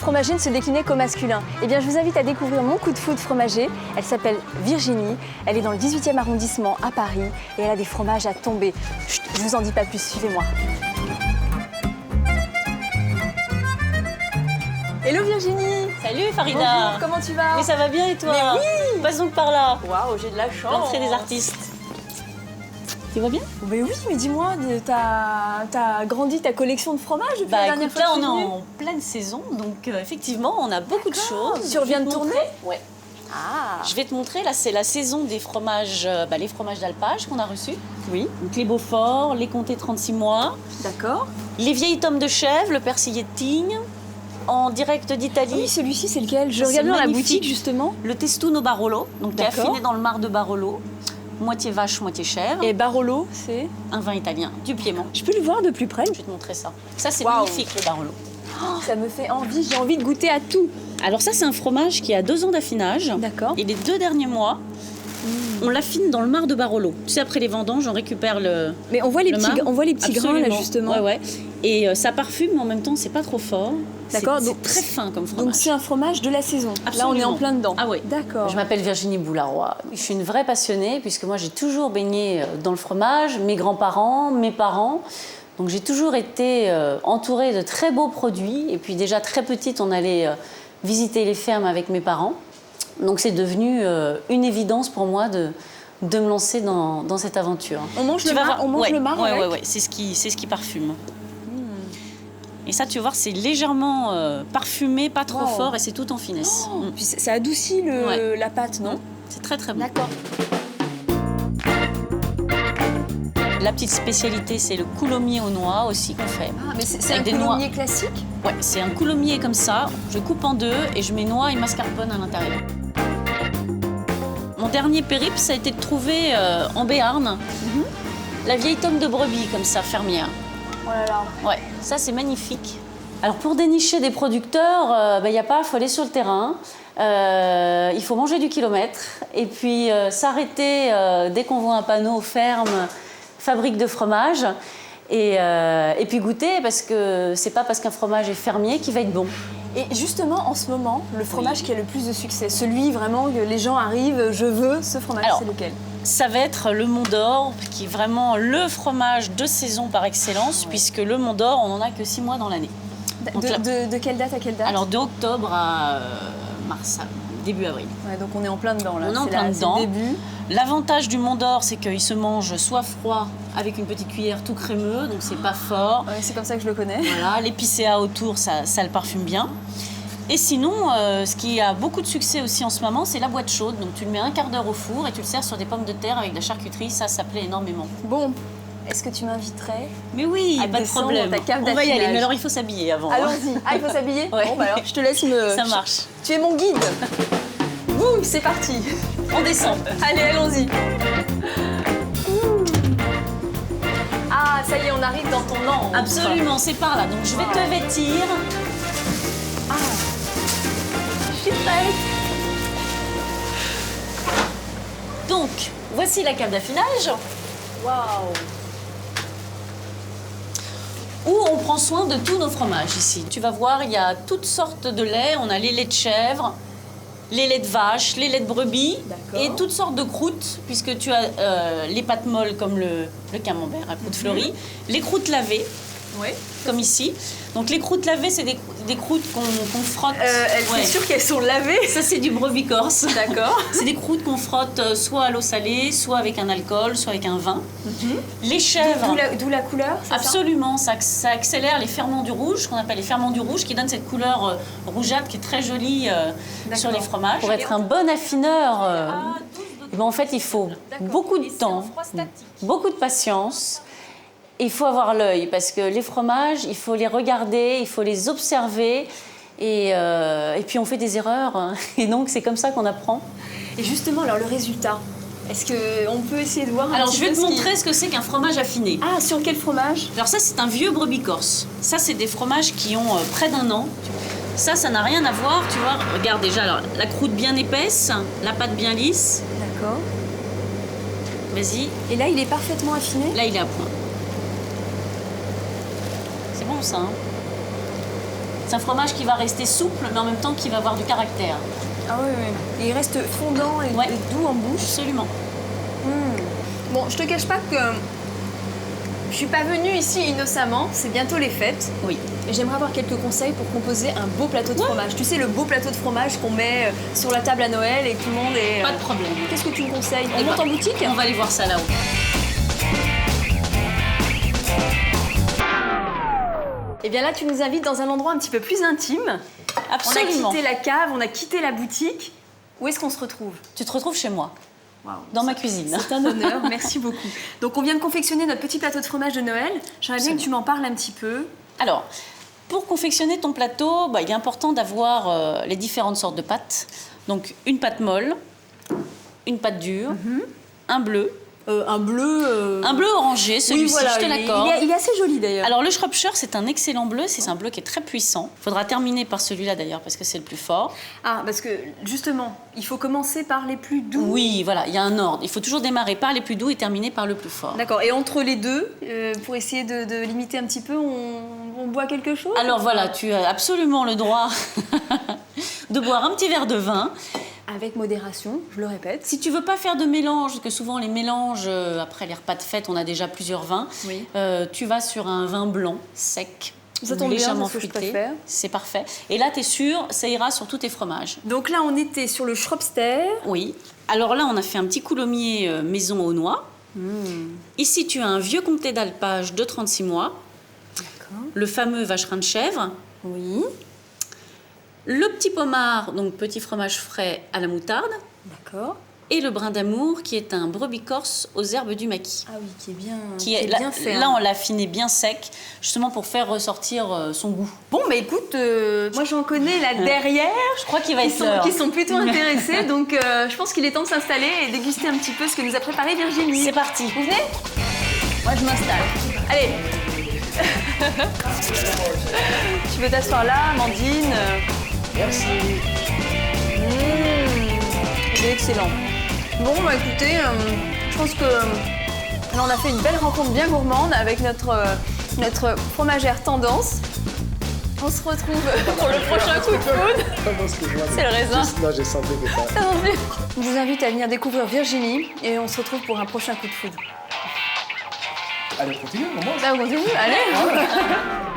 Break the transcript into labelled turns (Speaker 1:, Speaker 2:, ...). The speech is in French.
Speaker 1: fromager ne se déclinait qu'au masculin. Eh bien, je vous invite à découvrir mon coup de foudre fromager. Elle s'appelle Virginie. Elle est dans le 18e arrondissement à Paris et elle a des fromages à tomber. Chut, je vous en dis pas plus, suivez-moi. Hello Virginie.
Speaker 2: Salut Farida.
Speaker 1: Bonjour, comment tu vas?
Speaker 2: Mais ça va bien et toi?
Speaker 1: Mais oui.
Speaker 2: Passe donc par là.
Speaker 1: Waouh, j'ai de la chance.
Speaker 2: L'entrée des artistes. Tu vas bien?
Speaker 1: Mais oui, mais dis-moi, t'as grandi ta collection de fromages depuis la dernière
Speaker 2: écoute,
Speaker 1: fois
Speaker 2: là
Speaker 1: que
Speaker 2: on
Speaker 1: je
Speaker 2: est
Speaker 1: suis venue.
Speaker 2: en pleine saison, donc effectivement on a beaucoup de choses.
Speaker 1: Tu reviens de tourner?
Speaker 2: Ouais.
Speaker 1: Ah.
Speaker 2: Je vais te montrer, là c'est la saison des fromages, les fromages d'alpage qu'on a reçus.
Speaker 1: Oui.
Speaker 2: Donc les Beaufort, les Comté 36 mois,
Speaker 1: D'accord.
Speaker 2: les vieilles tomes de chèvre, le persillé de Tignes, en direct d'Italie.
Speaker 1: Oui, celui-ci, c'est lequel? Je
Speaker 2: C'est
Speaker 1: regarde dans la
Speaker 2: magnifique.
Speaker 1: boutique, justement.
Speaker 2: Le Testuno Barolo, donc qui est
Speaker 1: D'accord.
Speaker 2: affiné dans le mar de Barolo, moitié vache, moitié chèvre.
Speaker 1: Et Barolo, c'est...
Speaker 2: Un vin italien, du Piémont.
Speaker 1: Je peux le voir de plus près?
Speaker 2: Je vais te montrer ça. Ça, c'est
Speaker 1: Waouh.
Speaker 2: magnifique, le Barolo.
Speaker 1: Ça me fait envie, j'ai envie de goûter à tout.
Speaker 2: Alors ça, c'est un fromage qui a 2 ans d'affinage.
Speaker 1: D'accord.
Speaker 2: Et les 2 derniers mois, on l'affine dans le mar de Barolo. Tu sais, après les vendanges, on récupère le...
Speaker 1: Mais on voit les
Speaker 2: le
Speaker 1: petits,
Speaker 2: marc.
Speaker 1: on voit les petits grains, là,
Speaker 2: Absolument.
Speaker 1: justement.
Speaker 2: Ouais, ouais. Et ça parfume, mais en même temps, c'est pas trop fort.
Speaker 1: D'accord,
Speaker 2: C'est
Speaker 1: donc-
Speaker 2: très fin comme fromage.
Speaker 1: Donc c'est un fromage de la saison. Là, on est en
Speaker 2: Absolument.
Speaker 1: plein dedans.
Speaker 2: Ah oui.
Speaker 1: D'accord.
Speaker 3: Je m'appelle Virginie Boularoy. Je suis une vraie passionnée puisque moi j'ai toujours baigné dans le fromage, mes grands-parents, mes parents. Donc j'ai toujours été entourée de très beaux produits. Et puis déjà très petite, on allait visiter les fermes avec mes parents. Donc c'est devenu une évidence pour moi de me lancer dans cette aventure.
Speaker 1: On mange
Speaker 2: Tu
Speaker 1: le
Speaker 2: vas
Speaker 1: mar,
Speaker 2: voir.
Speaker 1: on mange
Speaker 2: Ouais,
Speaker 1: le mar
Speaker 2: ouais,
Speaker 1: avec
Speaker 2: ouais, ouais. C'est ce qui parfume. Et ça, tu vas voir, c'est légèrement parfumé, pas trop
Speaker 1: Wow.
Speaker 2: fort, et c'est tout en finesse.
Speaker 1: Oh, puis ça adoucit
Speaker 2: Ouais.
Speaker 1: la pâte, non?
Speaker 2: C'est très très bon.
Speaker 1: D'accord.
Speaker 2: La petite spécialité, c'est le coulommiers aux noix aussi qu'on fait.
Speaker 1: Ah, mais c'est un
Speaker 2: Avec des noix.
Speaker 1: coulommiers classique?
Speaker 2: Ouais, c'est un coulommiers comme ça. Je coupe en 2 et je mets noix et mascarpone à l'intérieur. Mon dernier périple, ça a été de trouver en Béarn la vieille tome de brebis comme ça, fermière.
Speaker 1: Oh là là.
Speaker 2: Ouais, ça c'est magnifique.
Speaker 3: Alors pour dénicher des producteurs, il n'y a pas, il faut aller sur le terrain. Il faut manger du kilomètre et puis s'arrêter dès qu'on voit un panneau ferme, fabrique de fromage et puis goûter parce que c'est pas parce qu'un fromage est fermier qu'il va être bon.
Speaker 1: Et justement, en ce moment, le fromage qui a le plus de succès, celui vraiment que les gens arrivent, je veux ce fromage,
Speaker 2: Alors,
Speaker 1: c'est lequel?
Speaker 2: Ça va être le Mont d'Or, qui est vraiment le fromage de saison par excellence, puisque le Mont d'Or, on n'en a que 6 mois dans l'année. Donc là-
Speaker 1: De quelle date à quelle date?
Speaker 2: Alors de octobre à mars, début avril.
Speaker 1: Ouais, donc on est en plein dedans là.
Speaker 2: On est en
Speaker 1: C'est
Speaker 2: plein
Speaker 1: c'est
Speaker 2: dedans.
Speaker 1: le début.
Speaker 2: L'avantage du Mont d'Or, c'est qu'il se mange soit froid, avec une petite cuillère tout crémeux, donc c'est pas fort.
Speaker 1: Ouais, c'est comme ça que je le connais.
Speaker 2: Voilà, l'épicéa autour, ça le parfume bien. Et sinon, ce qui a beaucoup de succès aussi en ce moment, c'est la boîte chaude. Donc tu le mets un quart d'heure au four et tu le sers sur des pommes de terre avec de la charcuterie. Ça plaît énormément.
Speaker 1: Bon, est-ce que tu m'inviterais?
Speaker 2: Mais oui,
Speaker 1: À
Speaker 2: pas de
Speaker 1: descendre
Speaker 2: problème.
Speaker 1: dans ta cave
Speaker 2: On va y aller,
Speaker 1: d'affinage.
Speaker 2: mais alors il faut s'habiller avant. hein.
Speaker 1: Allons-y. Ah, il faut s'habiller?
Speaker 2: Ouais.
Speaker 1: Bon, bah alors, je te laisse me...
Speaker 2: Ça marche.
Speaker 1: Tu es mon guide. Boum, c'est parti.
Speaker 2: On descend.
Speaker 1: Allez, allons-y. Ah, ça y est, on arrive dans ton antre.
Speaker 2: Absolument, c'est par là. Donc je vais te vêtir.
Speaker 1: Ah, je suis prête.
Speaker 2: Donc, voici la cave d'affinage
Speaker 1: Waouh.
Speaker 2: où on prend soin de tous nos fromages ici. Tu vas voir, il y a toutes sortes de laits. On a les laits de chèvre, les laits de vache, les laits de brebis
Speaker 1: D'accord.
Speaker 2: et toutes sortes de croûtes, puisque tu as les pâtes molles comme le camembert à croûte fleurie, les croûtes lavées,
Speaker 1: Oui.
Speaker 2: comme ici. Donc les croûtes lavées, c'est des croûtes qu'on frotte. Ouais.
Speaker 1: C'est sûr qu'elles sont lavées.
Speaker 2: Ça, c'est du brebis corse.
Speaker 1: D'accord.
Speaker 2: C'est des croûtes qu'on frotte soit à l'eau salée, soit avec un alcool, soit avec un vin. Les chèvres,
Speaker 1: D'où la couleur, c'est ça?
Speaker 2: absolument, ça accélère les ferments du rouge, qu'on appelle les ferments du rouge, qui donnent cette couleur rougeâtre qui est très jolie sur les fromages.
Speaker 3: Pour être un bon affineur, eh ben, en fait il faut beaucoup de temps, beaucoup de patience. Et il faut avoir l'œil parce que les fromages, il faut les regarder, il faut les observer et puis on fait des erreurs et donc c'est comme ça qu'on apprend.
Speaker 1: Et justement, alors le résultat, est-ce qu'on peut essayer de voir un
Speaker 2: Alors
Speaker 1: petit
Speaker 2: je vais
Speaker 1: peu
Speaker 2: te
Speaker 1: ce qui-
Speaker 2: montrer ce que c'est qu'un fromage affiné.
Speaker 1: Ah, sur quel fromage?
Speaker 2: Alors ça, c'est un vieux brebis corse. Ça, c'est des fromages qui ont près d'1 an. Ça n'a rien à voir, tu vois. Regarde déjà, alors, la croûte bien épaisse, la pâte bien lisse.
Speaker 1: D'accord.
Speaker 2: Vas-y,
Speaker 1: Et là, il est parfaitement affiné?
Speaker 2: là, il est à point. C'est bon, ça, hein? C'est un fromage qui va rester souple, mais en même temps qui va avoir du caractère.
Speaker 1: Ah oui, oui. Et il reste fondant et,
Speaker 2: Ouais.
Speaker 1: et doux en bouche.
Speaker 2: Absolument.
Speaker 1: Bon, je te cache pas que je suis pas venue ici innocemment, c'est bientôt les fêtes.
Speaker 2: Oui.
Speaker 1: Et j'aimerais avoir quelques conseils pour composer un beau plateau de fromage. Tu sais, le beau plateau de fromage qu'on met sur la table à Noël et que tout le monde est...
Speaker 2: Pas de problème.
Speaker 1: Qu'est-ce que tu me conseilles? On
Speaker 2: Eh
Speaker 1: monte
Speaker 2: ben,
Speaker 1: en boutique?
Speaker 2: On va aller voir ça là-haut.
Speaker 1: Et bien là, tu nous invites dans un endroit un petit peu plus intime.
Speaker 2: Absolument.
Speaker 1: On a quitté la cave, on a quitté la boutique. Où est-ce qu'on se retrouve?
Speaker 2: Tu te retrouves chez moi,
Speaker 1: Waouh.
Speaker 2: dans ma cuisine.
Speaker 1: C'est un honneur, merci beaucoup. Donc on vient de confectionner notre petit plateau de fromage de Noël. J'aimerais bien que tu m'en parles un petit peu.
Speaker 2: Alors, pour confectionner ton plateau, il est important d'avoir les différentes sortes de pâtes. Donc, une pâte molle, une pâte dure, un bleu.
Speaker 1: Un bleu...
Speaker 2: Un bleu orangé, celui-ci,
Speaker 1: oui, voilà,
Speaker 2: je te l'accorde.
Speaker 1: il est assez joli d'ailleurs.
Speaker 2: Alors, le Shropshire, c'est un excellent bleu. C'est un bleu qui est très puissant. Il faudra terminer par celui-là d'ailleurs, parce que c'est le plus fort.
Speaker 1: Ah, parce que justement, il faut commencer par les plus doux.
Speaker 2: Oui, voilà, il y a un ordre. Il faut toujours démarrer par les plus doux et terminer par le plus fort.
Speaker 1: D'accord, et entre les deux, pour essayer de limiter un petit peu, on boit quelque chose?
Speaker 2: Alors voilà, tu as absolument le droit de boire un petit verre de vin.
Speaker 1: Avec modération, je le répète.
Speaker 2: Si tu veux pas faire de mélange, parce que souvent les mélanges, après les repas de fête, on a déjà plusieurs vins,
Speaker 1: Oui.
Speaker 2: tu vas sur un vin blanc, sec,
Speaker 1: Ça tombe bien,
Speaker 2: légèrement
Speaker 1: c'est ce que je
Speaker 2: fruité.
Speaker 1: préfère.
Speaker 2: C'est parfait. Et là, tu es sûr, ça ira sur tous tes fromages.
Speaker 1: Donc là, on était sur le Shropster.
Speaker 2: Oui. Alors là, on a fait un petit coulommiers maison aux noix. Ici, tu as un vieux comté d'alpage de 36 mois,
Speaker 1: D'accord.
Speaker 2: le fameux vacherin de chèvre,
Speaker 1: Oui.
Speaker 2: le petit pommard, donc petit fromage frais à la moutarde,
Speaker 1: D'accord.
Speaker 2: et le brin d'amour, qui est un brebis corse aux herbes du maquis.
Speaker 1: Ah oui, qui est bien,
Speaker 2: Qui est,
Speaker 1: bien fait.
Speaker 2: là,
Speaker 1: hein.
Speaker 2: on l'a affiné bien sec, justement pour faire ressortir son goût.
Speaker 1: Bon, bah écoute, moi j'en connais là derrière.
Speaker 2: Je crois qu'il va être l'heure.
Speaker 1: Qui sont plutôt intéressés, donc je pense qu'il est temps de s'installer et déguster un petit peu ce que nous a préparé Virginie.
Speaker 2: C'est parti.
Speaker 1: Vous venez? Moi je m'installe. Allez. Tu peux t'asseoir là, Amandine.
Speaker 4: Merci.
Speaker 1: Il est excellent. Bon, bah écoutez, je pense que là on a fait une belle rencontre bien gourmande avec notre fromagère tendance. On se retrouve pour le prochain coup de foudre. C'est le raisin.
Speaker 4: Non, j'ai senti que ça.
Speaker 1: Je vous invite à venir découvrir Virginie et on se retrouve pour un prochain coup de foudre.
Speaker 4: Allez, continue, on mange.
Speaker 1: Là, on continue, allez.